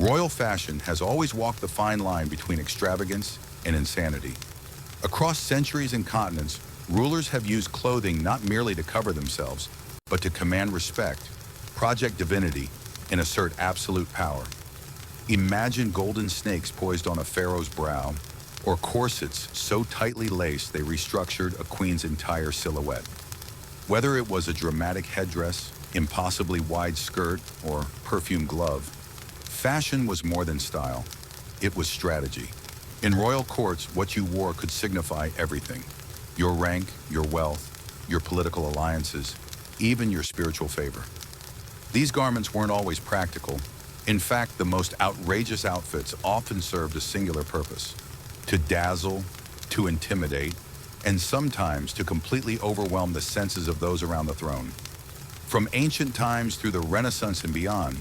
Royal fashion has always walked the fine line between extravagance and insanity. Across centuries and continents, rulers have used clothing not merely to cover themselves, but to command respect, project divinity, and assert absolute power. Imagine golden snakes poised on a pharaoh's brow, or corsets so tightly laced they restructured a queen's entire silhouette. Whether it was a dramatic headdress, impossibly wide skirt, or perfume glove, fashion was more than style. It was strategy. In royal courts, what you wore could signify everything: your rank, your wealth, your political alliances, even your spiritual favor. These garments weren't always practical. In fact, the most outrageous outfits often served a singular purpose: to dazzle, to intimidate, and sometimes to completely overwhelm the senses of those around the throne. From ancient times through the Renaissance and beyond,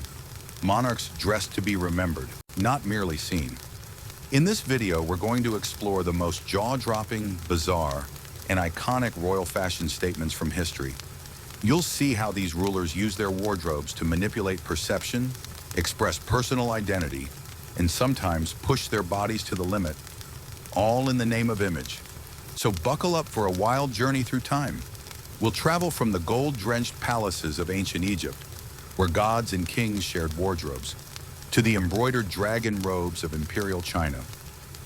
monarchs dressed to be remembered, not merely seen. In this video, we're going to explore the most jaw-dropping, bizarre, and iconic royal fashion statements from history. You'll see how these rulers used their wardrobes to manipulate perception, express personal identity, and sometimes push their bodies to the limit, all in the name of image. So buckle up for a wild journey through time. We'll travel from the gold-drenched palaces of ancient Egypt, where gods and kings shared wardrobes, to the embroidered dragon robes of imperial China.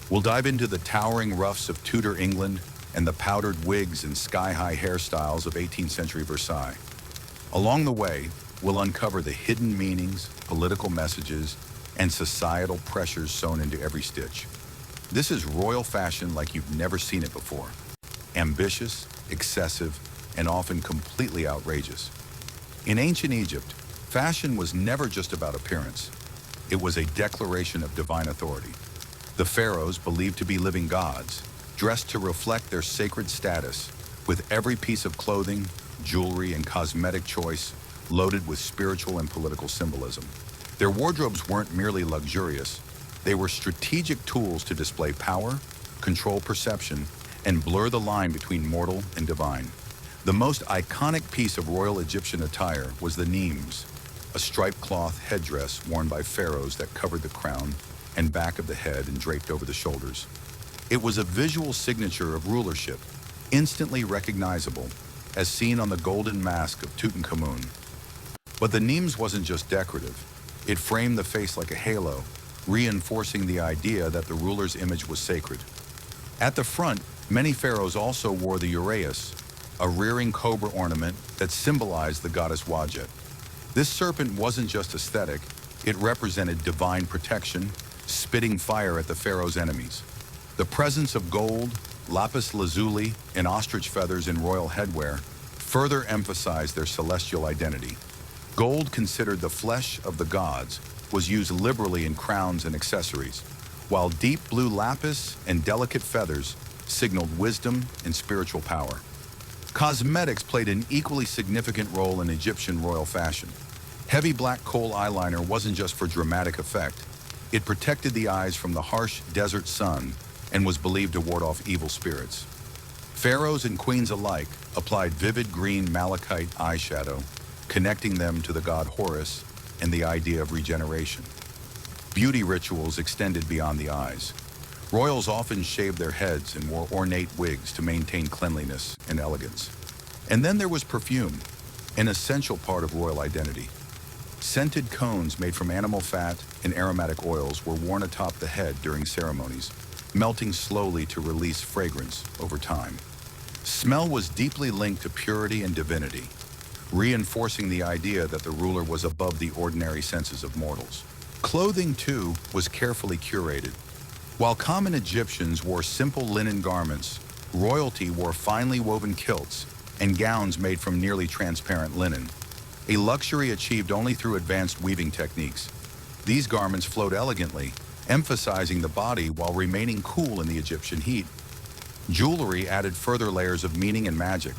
We'll dive into the towering ruffs of Tudor England and the powdered wigs and sky-high hairstyles of 18th century Versailles. Along the way, we'll uncover the hidden meanings, political messages, and societal pressures sewn into every stitch. This is royal fashion like you've never seen it before. Ambitious, excessive, and often completely outrageous. In ancient Egypt, fashion was never just about appearance. It was a declaration of divine authority. The pharaohs, believed to be living gods, dressed to reflect their sacred status, with every piece of clothing, jewelry, and cosmetic choice loaded with spiritual and political symbolism. Their wardrobes weren't merely luxurious. They were strategic tools to display power, control perception, and blur the line between mortal and divine. The most iconic piece of royal Egyptian attire was the nemes, a striped cloth headdress worn by pharaohs that covered the crown and back of the head and draped over the shoulders. It was a visual signature of rulership, instantly recognizable, as seen on the golden mask of Tutankhamun. But the nemes wasn't just decorative. It framed the face like a halo, reinforcing the idea that the ruler's image was sacred. At the front, many pharaohs also wore the uraeus, a rearing cobra ornament that symbolized the goddess Wadjet. This serpent wasn't just aesthetic, it represented divine protection, spitting fire at the pharaoh's enemies. The presence of gold, lapis lazuli, and ostrich feathers in royal headwear further emphasized their celestial identity. Gold, considered the flesh of the gods, was used liberally in crowns and accessories, while deep blue lapis and delicate feathers signaled wisdom and spiritual power. Cosmetics played an equally significant role in Egyptian royal fashion. Heavy black kohl eyeliner wasn't just for dramatic effect. It protected the eyes from the harsh desert sun and was believed to ward off evil spirits. Pharaohs and queens alike applied vivid green malachite eyeshadow, connecting them to the god Horus and the idea of regeneration. Beauty rituals extended beyond the eyes. Royals often shaved their heads and wore ornate wigs to maintain cleanliness and elegance. And then there was perfume, an essential part of royal identity. Scented cones made from animal fat and aromatic oils were worn atop the head during ceremonies, melting slowly to release fragrance over time. Smell was deeply linked to purity and divinity, reinforcing the idea that the ruler was above the ordinary senses of mortals. Clothing, too, was carefully curated. While common Egyptians wore simple linen garments, royalty wore finely woven kilts and gowns made from nearly transparent linen, a luxury achieved only through advanced weaving techniques. These garments flowed elegantly, emphasizing the body while remaining cool in the Egyptian heat. Jewelry added further layers of meaning and magic.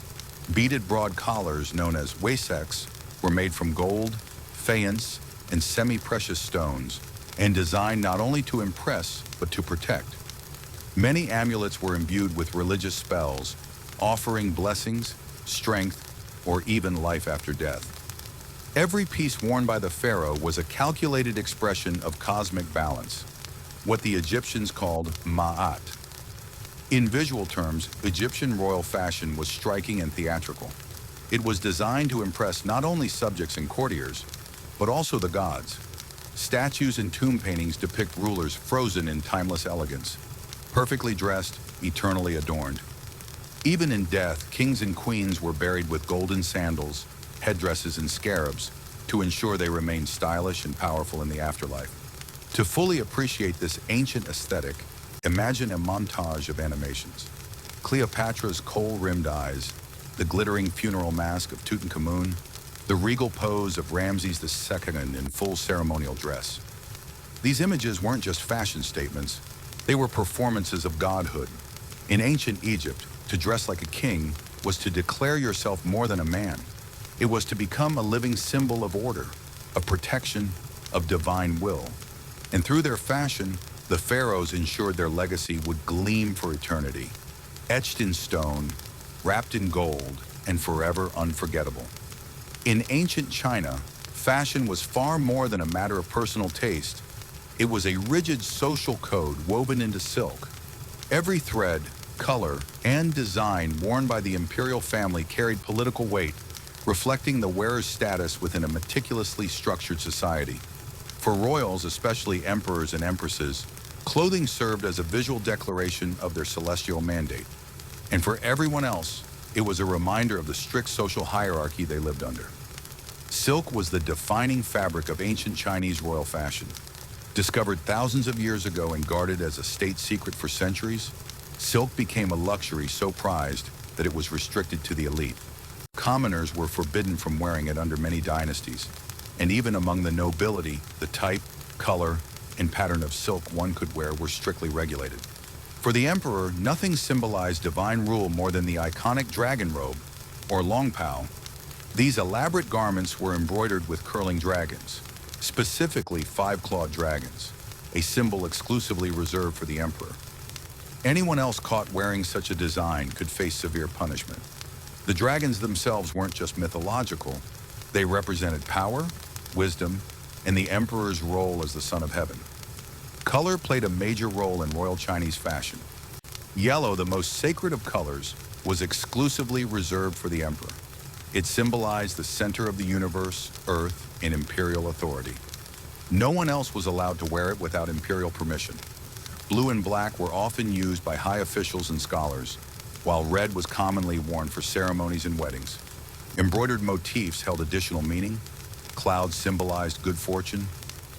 Beaded broad collars, known as waiseks, were made from gold, faience, and semi-precious stones, and designed not only to impress, but to protect. Many amulets were imbued with religious spells, offering blessings, strength, or even life after death. Every piece worn by the pharaoh was a calculated expression of cosmic balance, what the Egyptians called ma'at. In visual terms, Egyptian royal fashion was striking and theatrical. It was designed to impress not only subjects and courtiers, but also the gods. Statues and tomb paintings depict rulers frozen in timeless elegance, perfectly dressed, eternally adorned. Even in death, kings and queens were buried with golden sandals, headdresses, and scarabs to ensure they remained stylish and powerful in the afterlife. To fully appreciate this ancient aesthetic, imagine a montage of animations. Cleopatra's kohl-rimmed eyes, the glittering funeral mask of Tutankhamun, the regal pose of Ramses II in full ceremonial dress. These images weren't just fashion statements, they were performances of godhood. In ancient Egypt, to dress like a king was to declare yourself more than a man. It was to become a living symbol of order, of protection, of divine will. And through their fashion, the pharaohs ensured their legacy would gleam for eternity, etched in stone, wrapped in gold, and forever unforgettable. In ancient China, fashion was far more than a matter of personal taste. It was a rigid social code woven into silk. Every thread, color, and design worn by the imperial family carried political weight, reflecting the wearer's status within a meticulously structured society. For royals, especially emperors and empresses, clothing served as a visual declaration of their celestial mandate. And for everyone else, it was a reminder of the strict social hierarchy they lived under. Silk was the defining fabric of ancient Chinese royal fashion. Discovered thousands of years ago and guarded as a state secret for centuries, silk became a luxury so prized that it was restricted to the elite. Commoners were forbidden from wearing it under many dynasties, and even among the nobility, the type, color, and pattern of silk one could wear were strictly regulated. For the emperor, nothing symbolized divine rule more than the iconic dragon robe, or longpao. These elaborate garments were embroidered with curling dragons, specifically five-clawed dragons, a symbol exclusively reserved for the emperor. Anyone else caught wearing such a design could face severe punishment. The dragons themselves weren't just mythological, they represented power, wisdom, and the emperor's role as the son of heaven. Color played a major role in royal Chinese fashion. Yellow, the most sacred of colors, was exclusively reserved for the emperor. It symbolized the center of the universe, Earth, and imperial authority. No one else was allowed to wear it without imperial permission. Blue and black were often used by high officials and scholars, while red was commonly worn for ceremonies and weddings. Embroidered motifs held additional meaning. Clouds symbolized good fortune,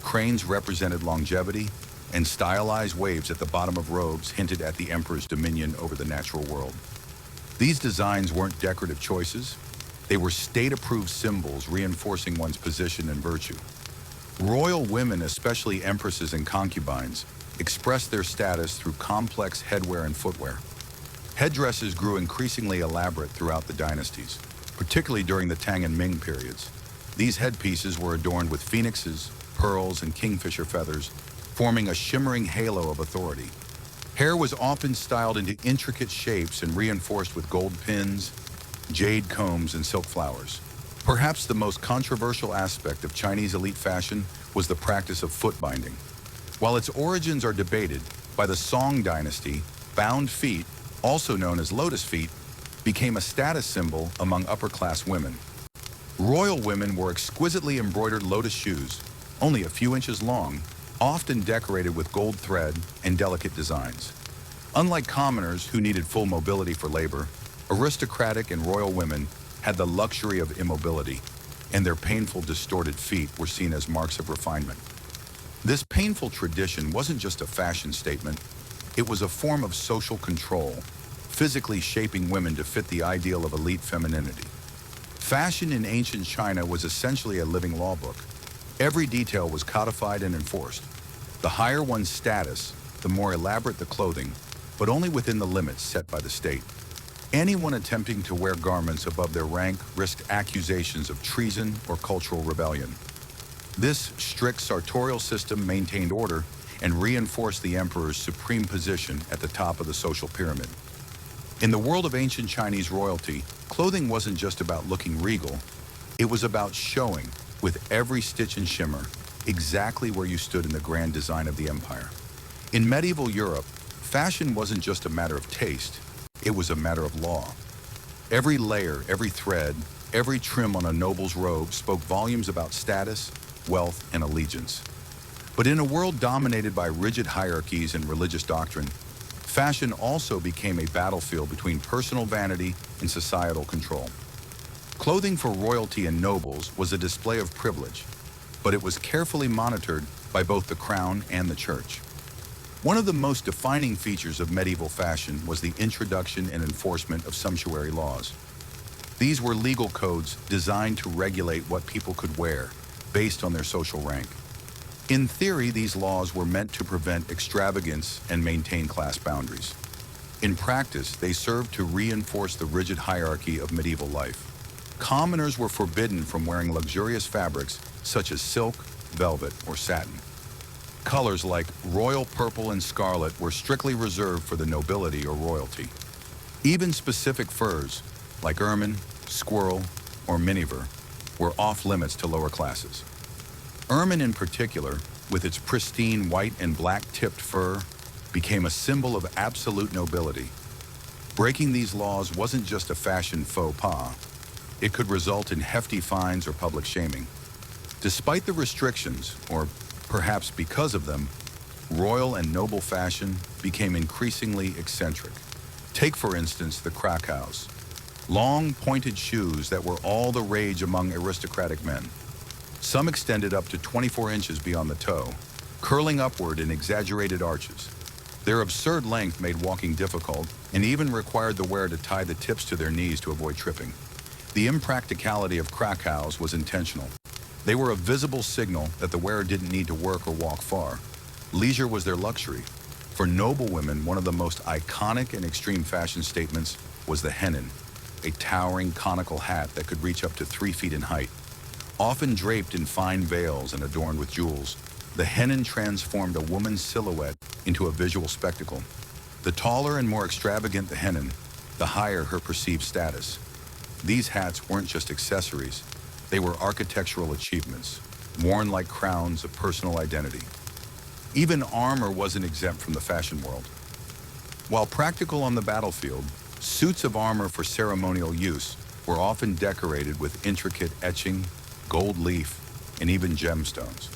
cranes represented longevity, and stylized waves at the bottom of robes hinted at the emperor's dominion over the natural world. These designs weren't decorative choices, they were state-approved symbols reinforcing one's position and virtue. Royal women, especially empresses and concubines, expressed their status through complex headwear and footwear. Headdresses grew increasingly elaborate throughout the dynasties, particularly during the Tang and Ming periods. These headpieces were adorned with phoenixes, pearls, and kingfisher feathers, forming a shimmering halo of authority. Hair was often styled into intricate shapes and reinforced with gold pins, jade combs, and silk flowers. Perhaps the most controversial aspect of Chinese elite fashion was the practice of foot binding. While its origins are debated, by the Song dynasty, bound feet, also known as lotus feet, became a status symbol among upper-class women. Royal women wore exquisitely embroidered lotus shoes, only a few inches long, often decorated with gold thread and delicate designs. Unlike commoners who needed full mobility for labor, aristocratic and royal women had the luxury of immobility, and their painful, distorted feet were seen as marks of refinement. This painful tradition wasn't just a fashion statement, it was a form of social control, physically shaping women to fit the ideal of elite femininity. Fashion in ancient China was essentially a living law book. Every detail was codified and enforced. The higher one's status, the more elaborate the clothing, but only within the limits set by the state. Anyone attempting to wear garments above their rank risked accusations of treason or cultural rebellion. This strict sartorial system maintained order and reinforced the emperor's supreme position at the top of the social pyramid. In the world of ancient Chinese royalty, clothing wasn't just about looking regal, it was about showing, with every stitch and shimmer exactly where you stood in the grand design of the empire. In medieval Europe, fashion wasn't just a matter of taste, it was a matter of law. Every layer, every thread, every trim on a noble's robe spoke volumes about status, wealth, and allegiance. But in a world dominated by rigid hierarchies and religious doctrine, fashion also became a battlefield between personal vanity and societal control. Clothing for royalty and nobles was a display of privilege, but it was carefully monitored by both the crown and the church. One of the most defining features of medieval fashion was the introduction and enforcement of sumptuary laws. These were legal codes designed to regulate what people could wear based on their social rank. In theory, these laws were meant to prevent extravagance and maintain class boundaries. In practice, they served to reinforce the rigid hierarchy of medieval life. Commoners were forbidden from wearing luxurious fabrics such as silk, velvet, or satin. Colors like royal purple and scarlet were strictly reserved for the nobility or royalty. Even specific furs, like ermine, squirrel, or miniver, were off limits to lower classes. Ermine in particular, with its pristine white and black tipped fur, became a symbol of absolute nobility. Breaking these laws wasn't just a fashion faux pas. It could result in hefty fines or public shaming. Despite the restrictions, or perhaps because of them, royal and noble fashion became increasingly eccentric. Take, for instance, the Chronicles, long, pointed shoes that were all the rage among aristocratic men. Some extended up to 24 inches beyond the toe, curling upward in exaggerated arches. Their absurd length made walking difficult and even required the wearer to tie the tips to their knees to avoid tripping. The impracticality of Chronicles was intentional. They were a visible signal that the wearer didn't need to work or walk far. Leisure was their luxury. For noble women, one of the most iconic and extreme fashion statements was the hennin, a towering conical hat that could reach up to 3 feet in height. Often draped in fine veils and adorned with jewels, the hennin transformed a woman's silhouette into a visual spectacle. The taller and more extravagant the hennin, the higher her perceived status. These hats weren't just accessories, they were architectural achievements, worn like crowns of personal identity. Even armor wasn't exempt from the fashion world. While practical on the battlefield, suits of armor for ceremonial use were often decorated with intricate etching, gold leaf, and even gemstones.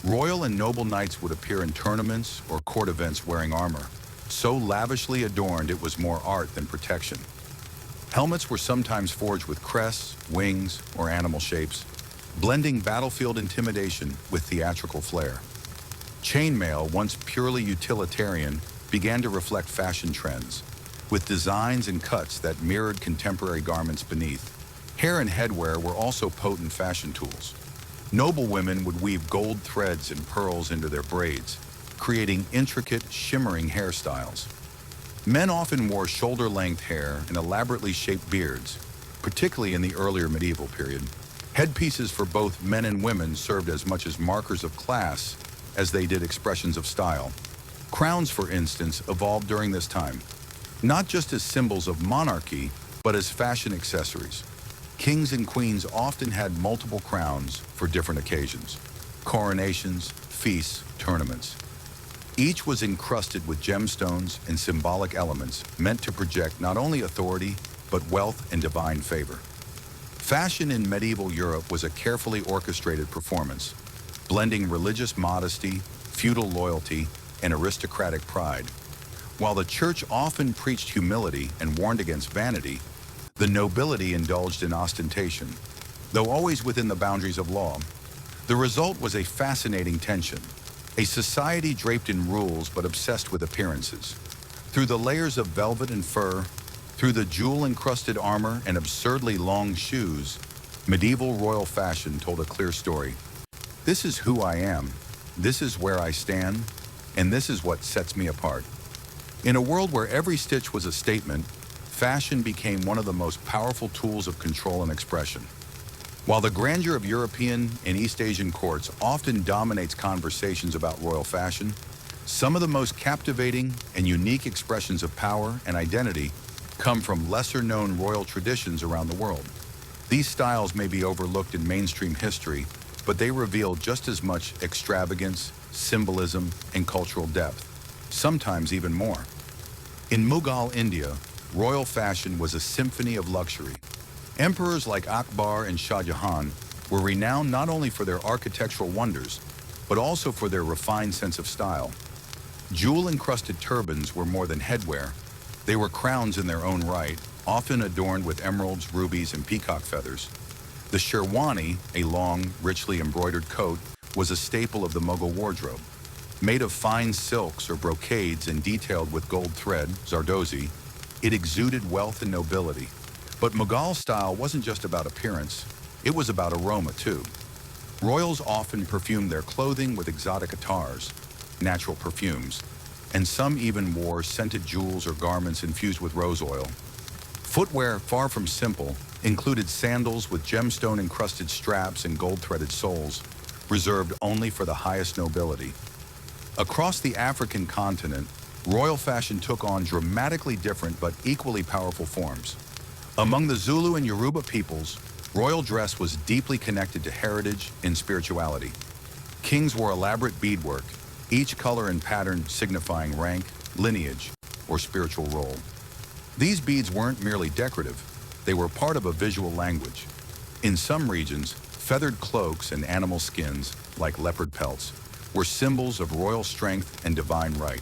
Royal and noble knights would appear in tournaments or court events wearing armor, so lavishly adorned it was more art than protection. Helmets were sometimes forged with crests, wings, or animal shapes, blending battlefield intimidation with theatrical flair. Chainmail, once purely utilitarian, began to reflect fashion trends, with designs and cuts that mirrored contemporary garments beneath. Hair and headwear were also potent fashion tools. Noble women would weave gold threads and pearls into their braids, creating intricate, shimmering hairstyles. Men often wore shoulder-length hair and elaborately shaped beards, particularly in the earlier medieval period. Headpieces for both men and women served as much as markers of class as they did expressions of style. Crowns, for instance, evolved during this time, not just as symbols of monarchy, but as fashion accessories. Kings and queens often had multiple crowns for different occasions: coronations, feasts, tournaments. Each was encrusted with gemstones and symbolic elements meant to project not only authority, but wealth and divine favor. Fashion in medieval Europe was a carefully orchestrated performance, blending religious modesty, feudal loyalty, and aristocratic pride. While the church often preached humility and warned against vanity, the nobility indulged in ostentation, though always within the boundaries of law. The result was a fascinating tension, a society draped in rules but obsessed with appearances. Through the layers of velvet and fur, through the jewel-encrusted armor and absurdly long shoes, medieval royal fashion told a clear story. This is who I am, this is where I stand, and this is what sets me apart. In a world where every stitch was a statement, fashion became one of the most powerful tools of control and expression. While the grandeur of European and East Asian courts often dominates conversations about royal fashion, some of the most captivating and unique expressions of power and identity come from lesser-known royal traditions around the world. These styles may be overlooked in mainstream history, but they reveal just as much extravagance, symbolism, and cultural depth, sometimes even more. In Mughal India, royal fashion was a symphony of luxury. Emperors like Akbar and Shah Jahan were renowned not only for their architectural wonders, but also for their refined sense of style. Jewel-encrusted turbans were more than headwear. They were crowns in their own right, often adorned with emeralds, rubies, and peacock feathers. The sherwani, a long, richly embroidered coat, was a staple of the Mughal wardrobe. Made of fine silks or brocades and detailed with gold thread, zardozi, it exuded wealth and nobility. But Mughal style wasn't just about appearance, it was about aroma too. Royals often perfumed their clothing with exotic attars, natural perfumes, and some even wore scented jewels or garments infused with rose oil. Footwear, far from simple, included sandals with gemstone-encrusted straps and gold-threaded soles, reserved only for the highest nobility. Across the African continent, royal fashion took on dramatically different but equally powerful forms. Among the Zulu and Yoruba peoples, royal dress was deeply connected to heritage and spirituality. Kings wore elaborate beadwork, each color and pattern signifying rank, lineage, or spiritual role. These beads weren't merely decorative, they were part of a visual language. In some regions, feathered cloaks and animal skins, like leopard pelts, were symbols of royal strength and divine right.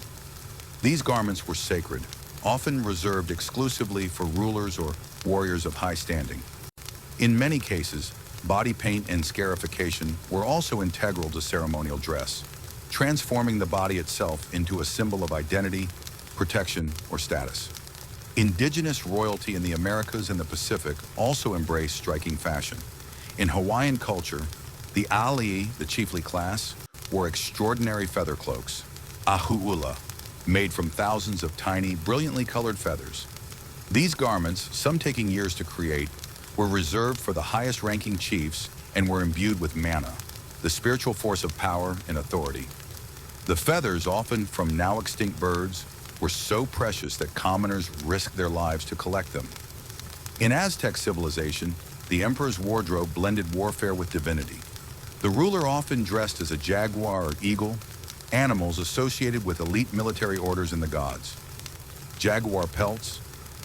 These garments were sacred, often reserved exclusively for rulers or warriors of high standing. In many cases, body paint and scarification were also integral to ceremonial dress, transforming the body itself into a symbol of identity, protection, or status. Indigenous royalty in the Americas and the Pacific also embraced striking fashion. In Hawaiian culture, the alii, the chiefly class, wore extraordinary feather cloaks, ahu'ula, made from thousands of tiny, brilliantly colored feathers. These garments, some taking years to create, were reserved for the highest-ranking chiefs and were imbued with mana, the spiritual force of power and authority. The feathers, often from now-extinct birds, were so precious that commoners risked their lives to collect them. In Aztec civilization, the emperor's wardrobe blended warfare with divinity. The ruler often dressed as a jaguar or eagle, animals associated with elite military orders and the gods. Jaguar pelts,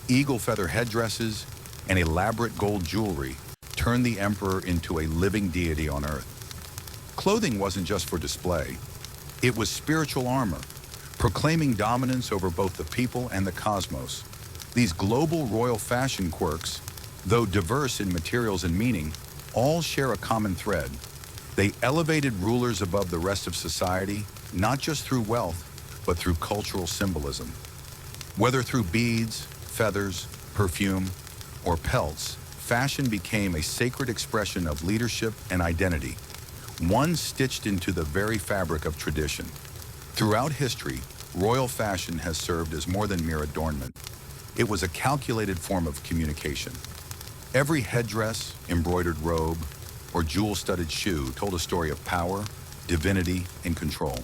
eagle feather headdresses, and elaborate gold jewelry turned the emperor into a living deity on earth. Clothing wasn't just for display, it was spiritual armor, proclaiming dominance over both the people and the cosmos. These global royal fashion quirks, though diverse in materials and meaning, all share a common thread. They elevated rulers above the rest of society, not just through wealth, but through cultural symbolism. Whether through beads, feathers, perfume, or pelts, fashion became a sacred expression of leadership and identity, one stitched into the very fabric of tradition. Throughout history, royal fashion has served as more than mere adornment. It was a calculated form of communication. Every headdress, embroidered robe, or jewel-studded shoe told a story of power, divinity, and control.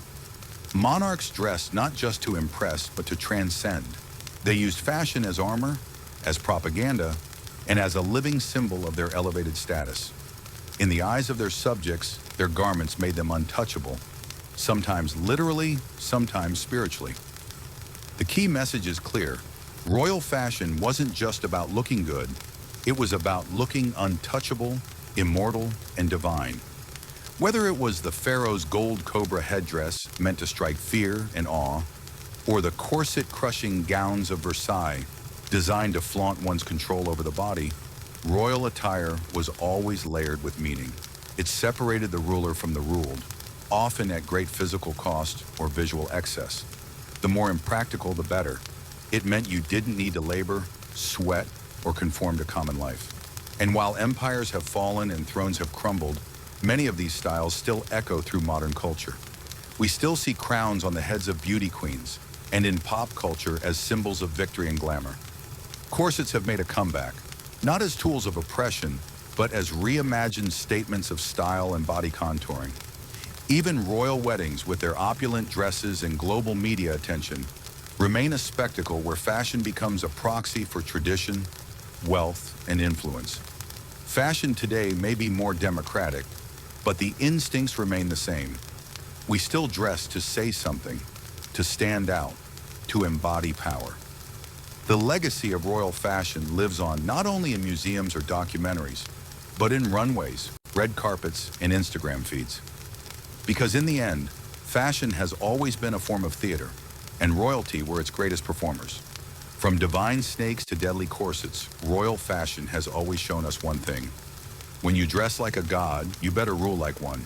Monarchs dressed not just to impress, but to transcend. They used fashion as armor, as propaganda, and as a living symbol of their elevated status. In the eyes of their subjects, their garments made them untouchable, sometimes literally, sometimes spiritually. The key message is clear. Royal fashion wasn't just about looking good, it was about looking untouchable, immortal, and divine. Whether it was the pharaoh's gold cobra headdress meant to strike fear and awe, or the corset-crushing gowns of Versailles designed to flaunt one's control over the body, royal attire was always layered with meaning. It separated the ruler from the ruled, often at great physical cost or visual excess. The more impractical, the better. It meant you didn't need to labor, sweat, or conform to common life. And while empires have fallen and thrones have crumbled, many of these styles still echo through modern culture. We still see crowns on the heads of beauty queens, and in pop culture as symbols of victory and glamour. Corsets have made a comeback, not as tools of oppression, but as reimagined statements of style and body contouring. Even royal weddings with their opulent dresses and global media attention remain a spectacle where fashion becomes a proxy for tradition, wealth, and influence. Fashion today may be more democratic, but the instincts remain the same. We still dress to say something, to stand out, to embody power. The legacy of royal fashion lives on not only in museums or documentaries, but in runways, red carpets, and Instagram feeds. Because in the end, fashion has always been a form of theater, and royalty were its greatest performers. From divine snakes to deadly corsets, royal fashion has always shown us one thing. When you dress like a god, you better rule like one.